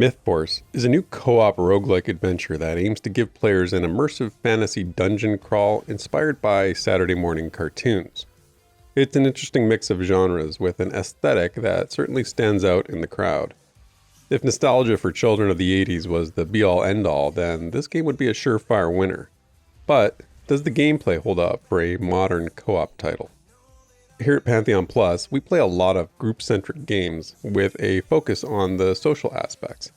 Mythforce is a new co-op roguelike adventure that aims to give players an immersive fantasy dungeon crawl inspired by Saturday morning cartoons. It's an interesting mix of genres with an aesthetic that certainly stands out in the crowd. If nostalgia for children of the 80s was the be-all end-all, then this game would be a surefire winner. But does the gameplay hold up for a modern co-op title? Here at PantheonPlus, we play a lot of group-centric games with a focus on the social aspects.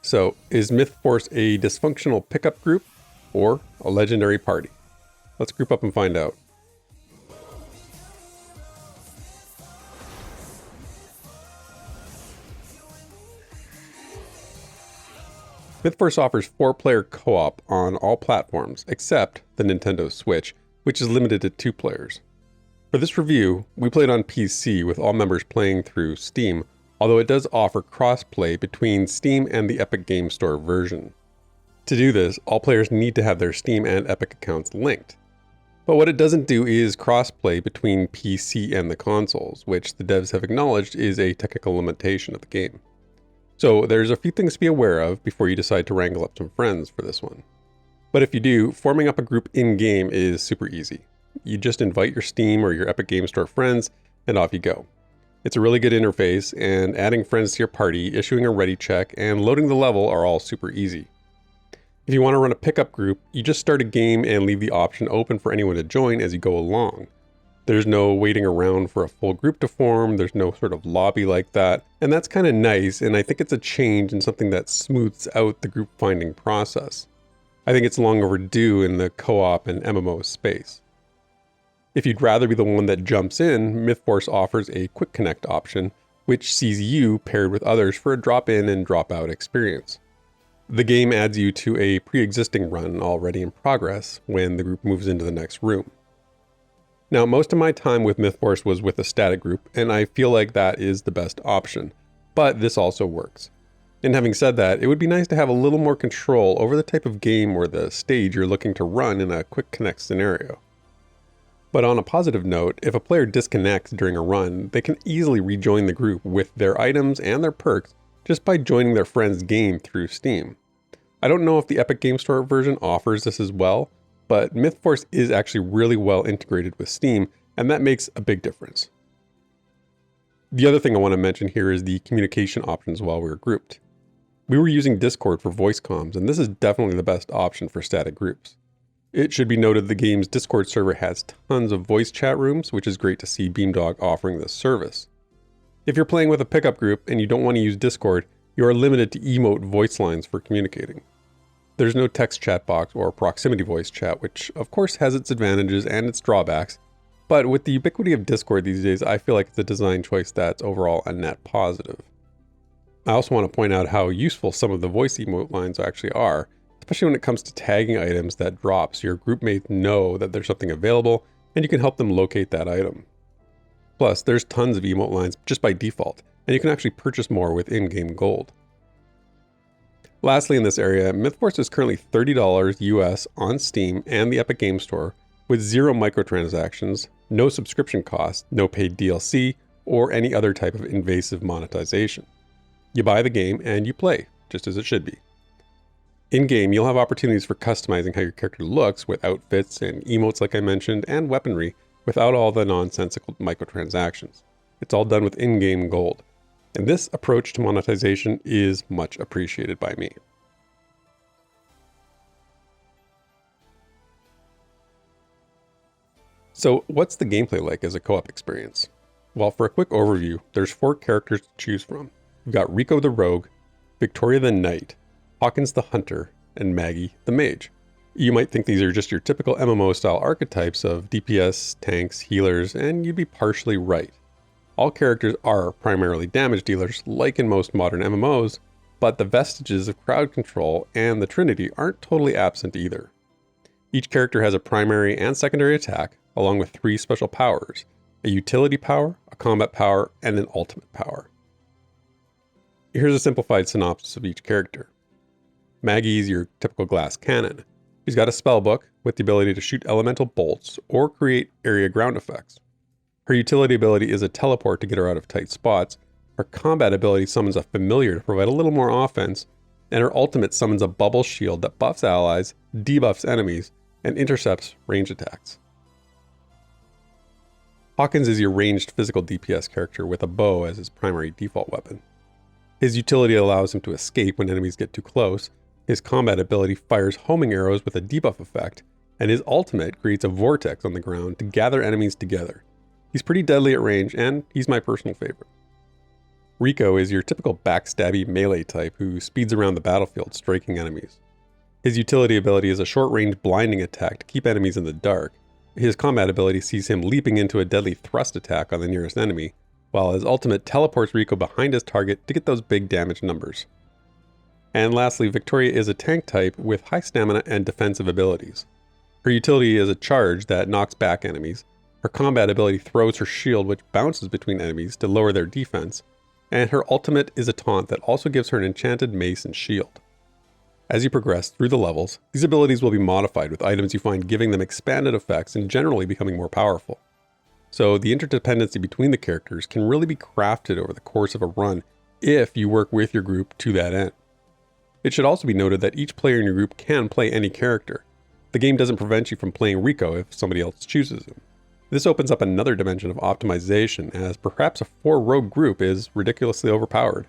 So, is Mythforce a dysfunctional pickup group or a legendary party? Let's group up and find out. Mythforce offers 4-player co-op on all platforms except the Nintendo Switch, which is limited to 2 players. For this review, we played on PC with all members playing through Steam, although it does offer cross-play between Steam and the Epic Game Store version. To do this, all players need to have their Steam and Epic accounts linked. But what it doesn't do is cross-play between PC and the consoles, which the devs have acknowledged is a technical limitation of the game. So there's a few things to be aware of before you decide to wrangle up some friends for this one. But if you do, forming up a group in-game is super easy. You just invite your Steam or your Epic Game Store friends, and off you go. It's a really good interface, and adding friends to your party, issuing a ready check, and loading the level are all super easy. If you want to run a pickup group, you just start a game and leave the option open for anyone to join as you go along. There's no waiting around for a full group to form, there's no sort of lobby like that, and that's kind of nice, and I think it's a change and something that smooths out the group finding process. I think it's long overdue in the co-op and MMO space. If you'd rather be the one that jumps in, Mythforce offers a quick connect option, which sees you paired with others for a drop-in and drop-out experience. The game adds you to a pre-existing run already in progress when the group moves into the next room. Now, most of my time with Mythforce was with a static group, and I feel like that is the best option, but this also works. And having said that, it would be nice to have a little more control over the type of game or the stage you're looking to run in a quick connect scenario. But on a positive note, if a player disconnects during a run, they can easily rejoin the group with their items and their perks just by joining their friend's game through Steam. I don't know if the Epic Game Store version offers this as well, but Mythforce is actually really well integrated with Steam, and that makes a big difference. The other thing I want to mention here is the communication options while we were grouped. We were using Discord for voice comms, and this is definitely the best option for static groups. It should be noted the game's Discord server has tons of voice chat rooms, which is great to see Beamdog offering this service. If you're playing with a pickup group and you don't want to use Discord, you are limited to emote voice lines for communicating. There's no text chat box or proximity voice chat, which of course has its advantages and its drawbacks, but with the ubiquity of Discord these days, I feel like it's a design choice that's overall a net positive. I also want to point out how useful some of the voice emote lines actually are, especially when it comes to tagging items that drop so your group mates know that there's something available and you can help them locate that item. Plus, there's tons of emote lines just by default, and you can actually purchase more with in-game gold. Lastly in this area, Mythforce is currently $30 US on Steam and the Epic Game Store with 0 microtransactions, no subscription costs, no paid DLC, or any other type of invasive monetization. You buy the game and you play, just as it should be. In-game, you'll have opportunities for customizing how your character looks with outfits and emotes like I mentioned, and weaponry without all the nonsensical microtransactions. It's all done with in-game gold. And this approach to monetization is much appreciated by me. So what's the gameplay like as a co-op experience? Well, for a quick overview, there's 4 characters to choose from. We've got Rico the Rogue, Victoria the Knight, Hawkins the Hunter, and Maggie the Mage. You might think these are just your typical MMO-style archetypes of DPS, tanks, healers, and you'd be partially right. All characters are primarily damage dealers, like in most modern MMOs, but the vestiges of crowd control and the Trinity aren't totally absent either. Each character has a primary and secondary attack, along with 3 special powers, a utility power, a combat power, and an ultimate power. Here's a simplified synopsis of each character. Maggie's your typical glass cannon. She's got a spellbook with the ability to shoot elemental bolts or create area ground effects. Her utility ability is a teleport to get her out of tight spots, Her combat ability summons a familiar to provide a little more offense, and her ultimate summons a bubble shield that buffs allies, debuffs enemies, and intercepts range attacks. Hawkins is your ranged physical DPS character with a bow as his primary default weapon. His utility allows him to escape when enemies get too close, his combat ability fires homing arrows with a debuff effect, and his ultimate creates a vortex on the ground to gather enemies together. He's pretty deadly at range, and he's my personal favorite. Rico is your typical backstabby melee type who speeds around the battlefield striking enemies. His utility ability is a short-range blinding attack to keep enemies in the dark. His combat ability sees him leaping into a deadly thrust attack on the nearest enemy, while his ultimate teleports Rico behind his target to get those big damage numbers. And lastly, Victoria is a tank type with high stamina and defensive abilities. Her utility is a charge that knocks back enemies. Her combat ability throws her shield which bounces between enemies to lower their defense, and her ultimate is a taunt that also gives her an enchanted mace and shield. As you progress through the levels, these abilities will be modified with items you find giving them expanded effects and generally becoming more powerful. So the interdependency between the characters can really be crafted over the course of a run if you work with your group to that end. It should also be noted that each player in your group can play any character. The game doesn't prevent you from playing Rico if somebody else chooses him. This opens up another dimension of optimization, as perhaps a 4-rogue group is ridiculously overpowered.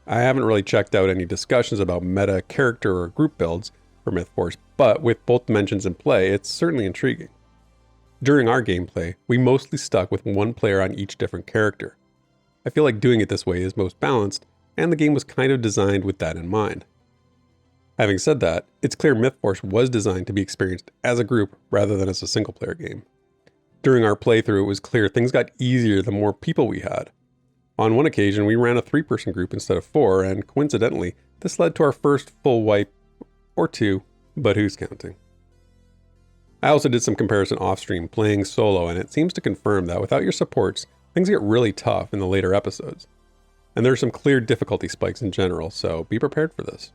I haven't really checked out any discussions about meta character or group builds for Mythforce, but with both dimensions in play, it's certainly intriguing. During our gameplay, we mostly stuck with one player on each different character. I feel like doing it this way is most balanced, and the game was kind of designed with that in mind. Having said that, it's clear Mythforce was designed to be experienced as a group rather than as a single-player game. During our playthrough, it was clear things got easier the more people we had. On one occasion, we ran a 3-person group instead of 4, and coincidentally, this led to our first full wipe, or 2, but who's counting? I also did some comparison off-stream playing solo, and it seems to confirm that without your supports, things get really tough in the later episodes. And there are some clear difficulty spikes in general, so be prepared for this.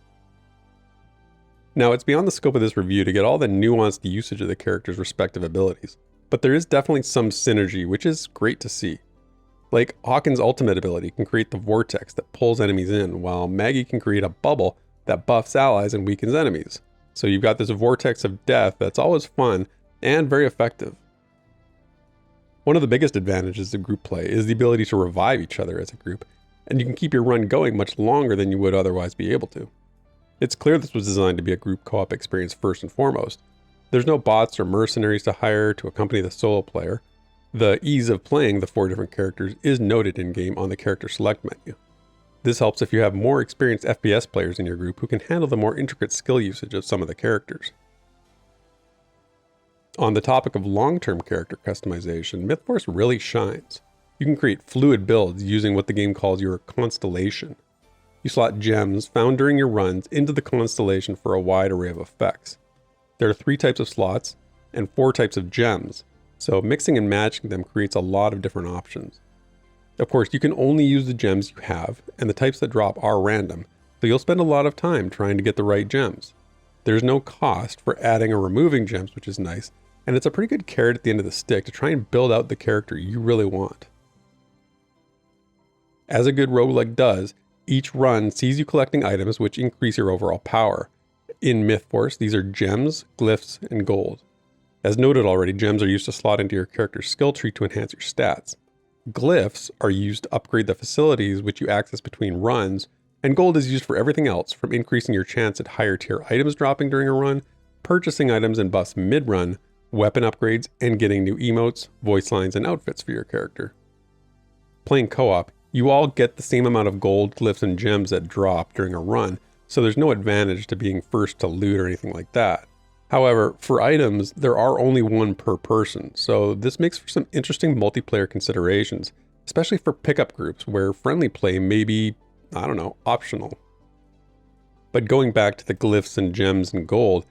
Now, it's beyond the scope of this review to get all the nuanced usage of the characters' respective abilities, but there is definitely some synergy, which is great to see. Like, Hawkins' ultimate ability can create the vortex that pulls enemies in, while Maggie can create a bubble that buffs allies and weakens enemies. So you've got this vortex of death that's always fun and very effective. One of the biggest advantages of group play is the ability to revive each other as a group, and you can keep your run going much longer than you would otherwise be able to. It's clear this was designed to be a group co-op experience first and foremost. There's no bots or mercenaries to hire to accompany the solo player. The ease of playing the 4 different characters is noted in-game on the character select menu. This helps if you have more experienced FPS players in your group who can handle the more intricate skill usage of some of the characters. On the topic of long-term character customization, Mythforce really shines. You can create fluid builds using what the game calls your constellation. You slot gems found during your runs into the constellation for a wide array of effects. There are 3 types of slots and 4 types of gems, so mixing and matching them creates a lot of different options. Of course, you can only use the gems you have, and the types that drop are random, so you'll spend a lot of time trying to get the right gems. There's no cost for adding or removing gems, which is nice, and it's a pretty good carrot at the end of the stick to try and build out the character you really want. As a good roguelike does, each run sees you collecting items which increase your overall power. In Mythforce, these are gems, glyphs, and gold. As noted already, gems are used to slot into your character's skill tree to enhance your stats. Glyphs are used to upgrade the facilities which you access between runs, and gold is used for everything else, from increasing your chance at higher tier items dropping during a run, purchasing items and buffs mid-run, weapon upgrades, and getting new emotes, voice lines, and outfits for your character. Playing co-op, you all get the same amount of gold, glyphs, and gems that drop during a run, so there's no advantage to being first to loot or anything like that. However, for items, there are only 1 per person, so this makes for some interesting multiplayer considerations, especially for pickup groups where friendly play may be, optional. But going back to the glyphs and gems and gold,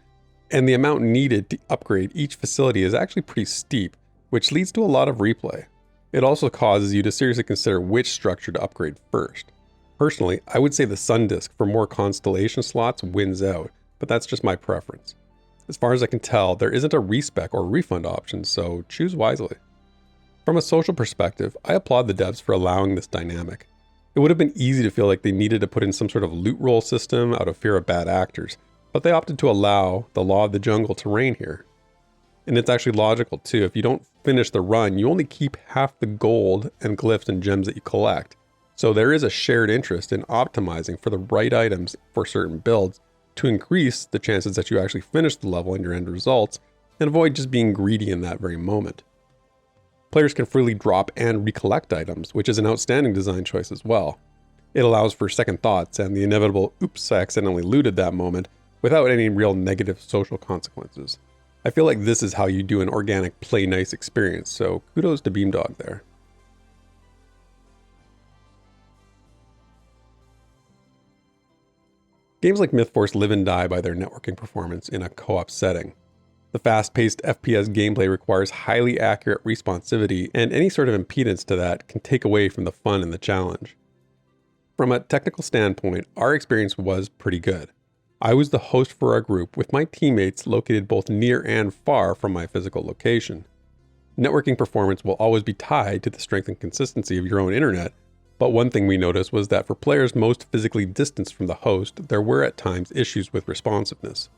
and the amount needed to upgrade each facility is actually pretty steep, which leads to a lot of replay. It also causes you to seriously consider which structure to upgrade first. Personally, I would say the Sun Disk for more constellation slots wins out, but that's just my preference. As far as I can tell, there isn't a respec or refund option, so choose wisely. From a social perspective, I applaud the devs for allowing this dynamic. It It would have been easy to feel like they needed to put in some sort of loot roll system out of fear of bad actors, but they opted to allow the law of the jungle to reign here. And it's actually logical too. If you don't finish the run, you only keep half the gold and glyphs and gems that you collect. So there is a shared interest in optimizing for the right items for certain builds to increase the chances that you actually finish the level and your end results, and avoid just being greedy in that very moment. Players can freely drop and recollect items, which is an outstanding design choice as well. It allows for second thoughts and the inevitable oops, I accidentally looted that moment without any real negative social consequences. I feel like this is how you do an organic play nice experience, so kudos to Beamdog there. Games like Mythforce live and die by their networking performance in a co-op setting. The fast-paced FPS gameplay requires highly accurate responsivity, and any sort of impedance to that can take away from the fun and the challenge. From a technical standpoint, our experience was pretty good. I was the host for our group, with my teammates located both near and far from my physical location. Networking performance will always be tied to the strength and consistency of your own internet, but one thing we noticed was that for players most physically distanced from the host, there were at times issues with responsiveness.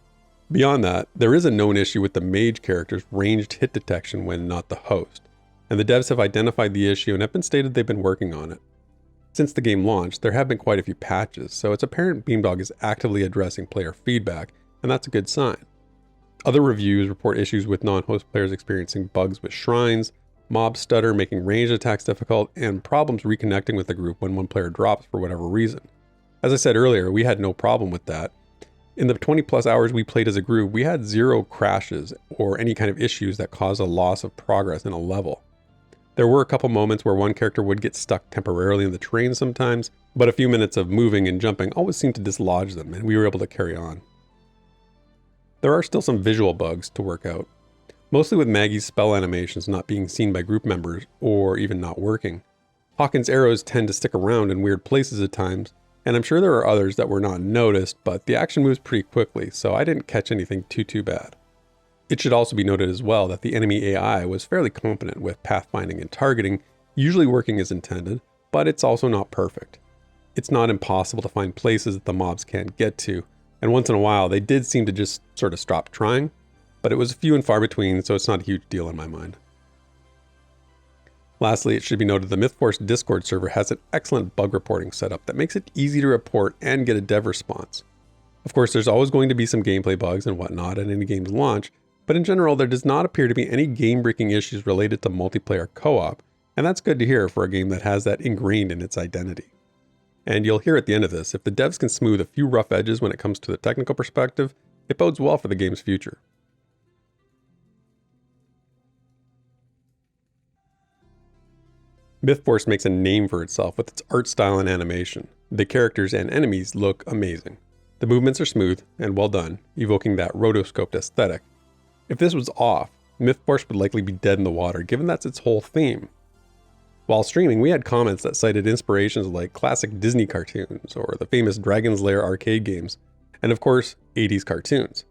Beyond that, there is a known issue with the mage character's ranged hit detection when not the host, and the devs have identified the issue and have been stated they've been working on it. Since the game launched, there have been quite a few patches, so it's apparent Beamdog is actively addressing player feedback, and that's a good sign. Other reviews report issues with non-host players experiencing bugs with shrines, mob stutter making ranged attacks difficult, and problems reconnecting with the group when one player drops for whatever reason. As I said earlier, we had no problem with that. In the 20 plus hours we played as a group, we had 0 crashes or any kind of issues that caused a loss of progress in a level. There were a couple moments where one character would get stuck temporarily in the terrain sometimes, but a few minutes of moving and jumping always seemed to dislodge them, and we were able to carry on. There are still some visual bugs to work out, mostly with Maggie's spell animations not being seen by group members or even not working. Hawkins' arrows tend to stick around in weird places at times, and I'm sure there are others that were not noticed, but the action moves pretty quickly, so I didn't catch anything too bad. It should also be noted as well that the enemy AI was fairly competent with pathfinding and targeting, usually working as intended, but it's also not perfect. It's not impossible to find places that the mobs can't get to, and once in a while they did seem to just sort of stop trying, but it was few and far between, so it's not a huge deal in my mind. Lastly, it should be noted the Mythforce Discord server has an excellent bug reporting setup that makes it easy to report and get a dev response. Of course, there's always going to be some gameplay bugs and whatnot at any game's launch, but in general, there does not appear to be any game-breaking issues related to multiplayer co-op, and that's good to hear for a game that has that ingrained in its identity. And you'll hear at the end of this, if the devs can smooth a few rough edges when it comes to the technical perspective, it bodes well for the game's future. Mythforce makes a name for itself with its art style and animation. The characters and enemies look amazing. The movements are smooth and well done, evoking that rotoscoped aesthetic. If this was off, Mythforce would likely be dead in the water, given that's its whole theme. While streaming, we had comments that cited inspirations like classic Disney cartoons or the famous Dragon's Lair arcade games, and of course, 80s cartoons.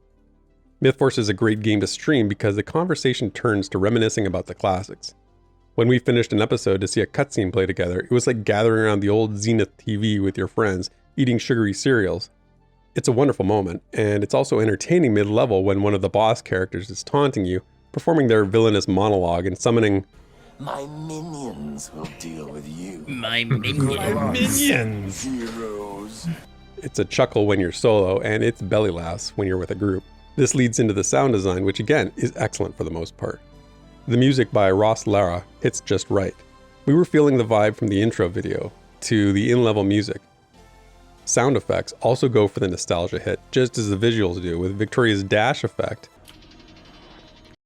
Mythforce is a great game to stream because the conversation turns to reminiscing about the classics. When we finished an episode to see a cutscene play together, it was like gathering around the old Zenith TV with your friends, eating sugary cereals. It's a wonderful moment, and it's also entertaining mid-level when one of the boss characters is taunting you, performing their villainous monologue and summoning, "My minions will deal with you." My minions. Heroes. It's a chuckle when you're solo, and it's belly laughs when you're with a group. This leads into the sound design, which again is excellent for the most part. The music by Ross Lara hits just right. We were feeling the vibe from the intro video to the in-level music. Sound effects also go for the nostalgia hit, just as the visuals do, with Victoria's dash effect,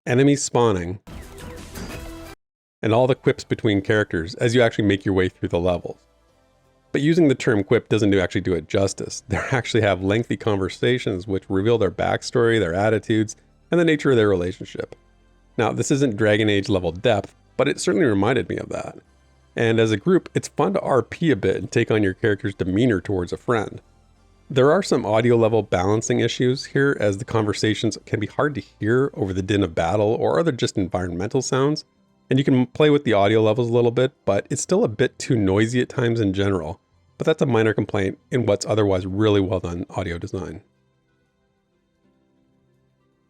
enemies spawning, and all the quips between characters as you actually make your way through the levels. But using the term quip doesn't actually do it justice. They actually have lengthy conversations which reveal their backstory, their attitudes, and the nature of their relationship. Now, this isn't Dragon Age level depth, but it certainly reminded me of that. And as a group, it's fun to RP a bit and take on your character's demeanor towards a friend. There are some audio level balancing issues here, as the conversations can be hard to hear over the din of battle or other just environmental sounds, and you can play with the audio levels a little bit, but it's still a bit too noisy at times in general, but that's a minor complaint in what's otherwise really well done audio design.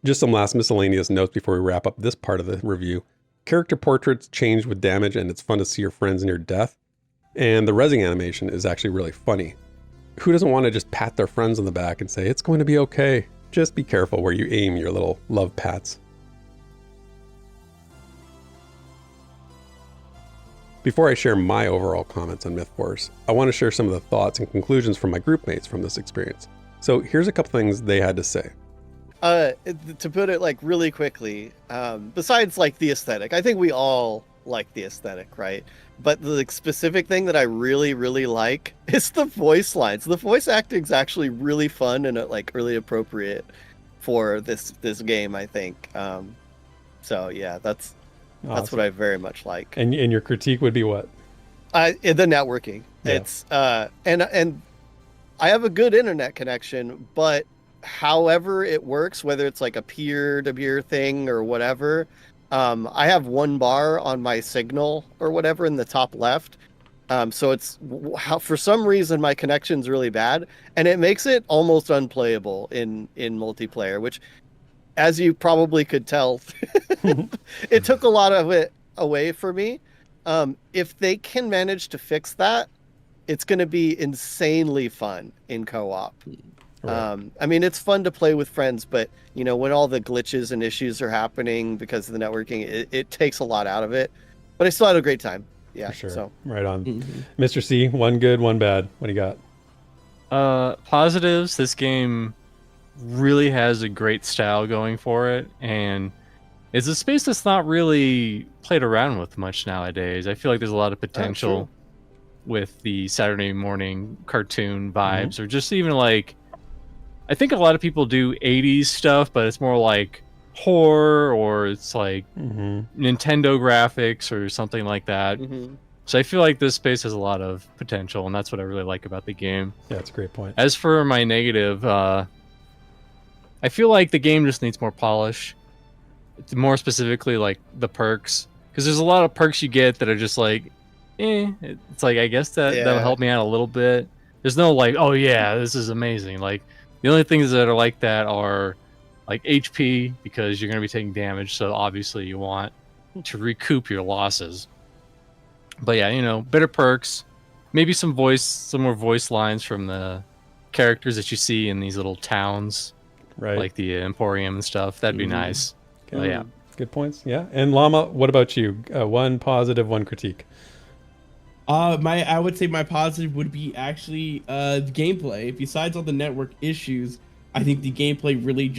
Just some last miscellaneous notes before we wrap up this part of the review. Character portraits change with damage, and it's fun to see your friends near death. And the rezzing animation is actually really funny. Who doesn't want to just pat their friends on the back and say, it's going to be okay? Just be careful where you aim your little love pats. Before I share my overall comments on Mythforce, I want to share some of the thoughts and conclusions from my group mates from this experience. So here's a couple things they had to say. To put it like really quickly, besides like the aesthetic, I think we all like the aesthetic, right? But the like, specific thing that I really, really like is the voice lines. The voice acting is actually really fun and like really appropriate for this game, I think. So yeah, that's what I very much like. And your critique would be what? The networking. Yeah. It's and I have a good internet connection, but however it works, whether it's like a peer-to-peer thing or whatever, I have one bar on my signal or whatever in the top left. So it's for some reason my connection's really bad, and it makes it almost unplayable in multiplayer, which, as you probably could tell, it took a lot of it away for me. If they can manage to fix that, it's going to be insanely fun in co-op. Right. I mean, it's fun to play with friends, but when all the glitches and issues are happening because of the networking, it takes a lot out of it. But I still had a great time. Yeah, for sure. So right on. Mm-hmm. Mr. C, one good, one bad. What do you got? Positives. This game really has a great style going for it, and it's a space that's not really played around with much nowadays. I feel like there's a lot of potential with the Saturday morning cartoon vibes, or just even like, I think a lot of people do 80s stuff, but it's more like horror, or it's like Nintendo graphics or something like that. So I feel like this space has a lot of potential, and that's what I really like about the game. Yeah, that's a great point. As for my negative, I feel like the game just needs more polish. More specifically, like the perks, because there's a lot of perks you get that are just like, it's like, I guess that'll help me out a little bit. There's no like, oh yeah, this is amazing. Like, the only things that are like that are like HP, because you're going to be taking damage, so obviously you want to recoup your losses. But yeah, better perks, maybe some more voice lines from the characters that you see in these little towns, right? Like the Emporium and stuff. That'd be nice. Okay. Yeah, good points. Yeah. And Llama, what about you? One positive, one critique. I would say my positive would be actually the gameplay. Besides all the network issues, I think the gameplay really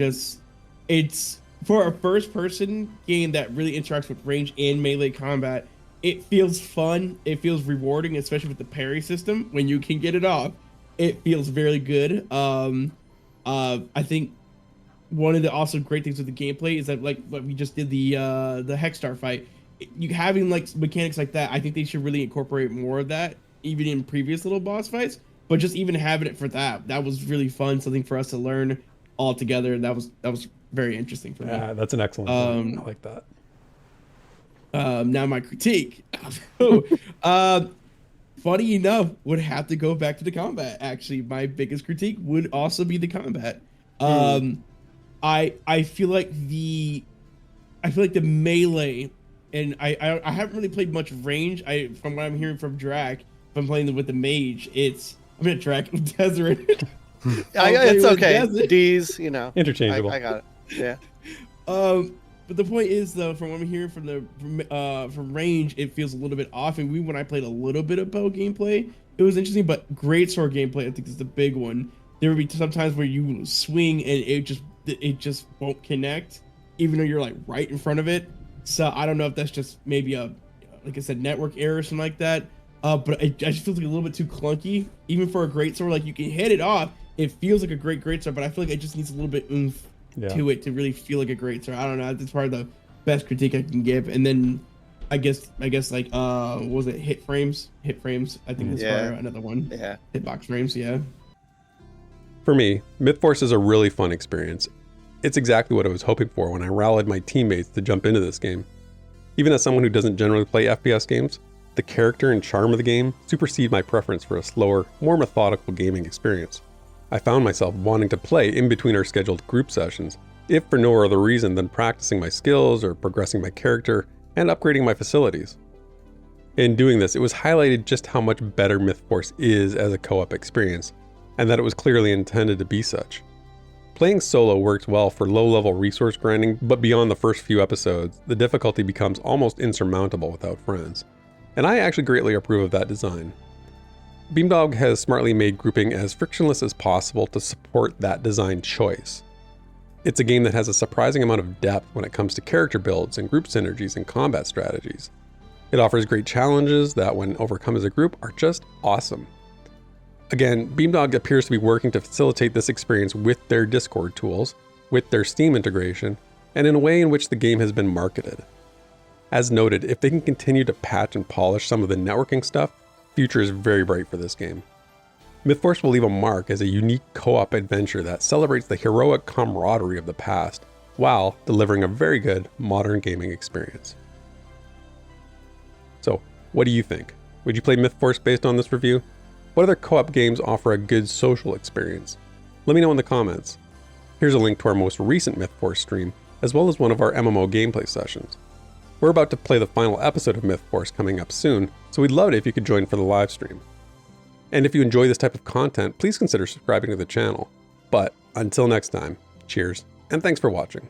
it's for a first-person game that really interacts with range and melee combat. It feels fun. It feels rewarding, especially with the parry system. When you can get it off, it feels very good. I think one of the also great things with the gameplay is that, like what we just did, the Hexstar fight, you having like mechanics like that, I think they should really incorporate more of that, even in previous little boss fights. But just even having it for that was really fun, something for us to learn all together. That was very interesting for me. Yeah, that's an excellent point. I like that. Now my critique. Funny enough, would have to go back to the combat. Actually, my biggest critique would also be the combat. I feel like the melee, and I haven't really played much range. From what I'm hearing from Drac, if I'm playing with the mage, I'm gonna Drac Desert. It's okay. Desert. D's, interchangeable. I got it. Yeah. But the point is, though, from what I'm hearing from range, it feels a little bit off. And when I played a little bit of bow gameplay, it was interesting. But greatsword gameplay, I think, is the big one. There would be sometimes where you swing and it just won't connect, even though you're like right in front of it. So I don't know if that's just maybe like I said, network error or something like that. But I just feel like a little bit too clunky, even for a greatsword. Like, you can hit it off, it feels like a greatsword, but I feel like it just needs a little bit oomph to it to really feel like a greatsword. I don't know. That's probably the best critique I can give. And then I guess like what was it? Hit frames. I think that's probably another one. Yeah. Hitbox frames. Yeah. For me, Mythforce is a really fun experience. It's exactly what I was hoping for when I rallied my teammates to jump into this game. Even as someone who doesn't generally play FPS games, the character and charm of the game supersede my preference for a slower, more methodical gaming experience. I found myself wanting to play in between our scheduled group sessions, if for no other reason than practicing my skills or progressing my character and upgrading my facilities. In doing this, it was highlighted just how much better Mythforce is as a co-op experience, and that it was clearly intended to be such. Playing solo works well for low-level resource grinding, but beyond the first few episodes, the difficulty becomes almost insurmountable without friends. And I actually greatly approve of that design. Beamdog has smartly made grouping as frictionless as possible to support that design choice. It's a game that has a surprising amount of depth when it comes to character builds and group synergies and combat strategies. It offers great challenges that, when overcome as a group, are just awesome. Again, Beamdog appears to be working to facilitate this experience with their Discord tools, with their Steam integration, and in a way in which the game has been marketed. As noted, if they can continue to patch and polish some of the networking stuff, the future is very bright for this game. Mythforce will leave a mark as a unique co-op adventure that celebrates the heroic camaraderie of the past, while delivering a very good modern gaming experience. So, what do you think? Would you play Mythforce based on this review? What other co-op games offer a good social experience? Let me know in the comments. Here's a link to our most recent Mythforce stream, as well as one of our MMO gameplay sessions. We're about to play the final episode of Mythforce coming up soon, so we'd love it if you could join for the live stream. And if you enjoy this type of content, please consider subscribing to the channel. But until next time, cheers, and thanks for watching.